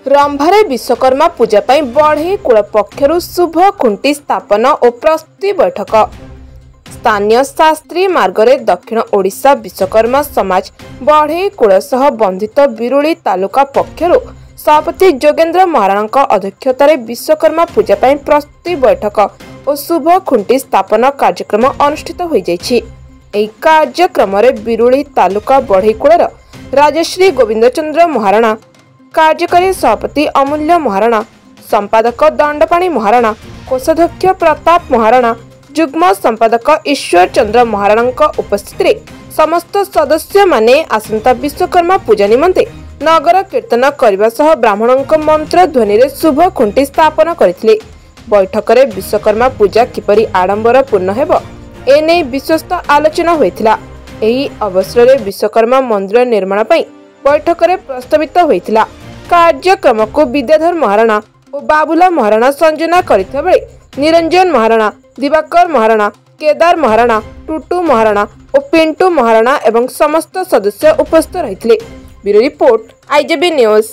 रंभारे विश्वकर्मा पूजा पाई बढ़ई कूल पक्षरु शुभ खुंटी स्थापन और प्रस्तुति बैठक। स्थानीय शास्त्री मार्गरे दक्षिण ओडिशा विश्वकर्मा समाज बढ़ई कूल सह बंधित बिरुली तालुका पक्षरु सभापति जोगेन्द्र महाराणा अध्यक्षतार विश्वकर्मा पूजा पाई प्रस्तुति बैठक और शुभ खुंटी स्थापन कार्यक्रम अनुष्ठित हो जाइछि। एही कार्यक्रम बिरुली तालुका बढ़ई कूलर राजश्री गोविंद चंद्र महाराणा, कार्यकारी सभापति अमूल्य महाराणा, संपादक दंडपाणी महाराणा, कोषाध्यक्ष प्रताप महाराणा, जुग्म संपादक ईश्वर चंद्र महाराणा उपस्थित समस्त सदस्य माने आसंता विश्वकर्मा पूजा निमंते नगर कीर्तन करने सह ब्राह्मणों मंत्र ध्वनि शुभ खुंटी स्थापन करथिले। बैठक में विश्वकर्मा पूजा किपरि आडंबर पूर्ण हेबो एने विश्वस्त आलोचना होइथिला। एही अवसर में विश्वकर्मा मंदिर निर्माण पई बैठक में प्रस्तावित होइथिला। कार्यक्रम को विद्याधर महाराणा और बाबुला महाराणा संयोजना करथिबा बेले निरंजन महाराणा, दिवाकर महाराणा, केदार महाराणा, टुटू महाराणा और पिंटू महाराणा एवं समस्त सदस्य उपस्थित रहिथिले। Bureau report, IJB news.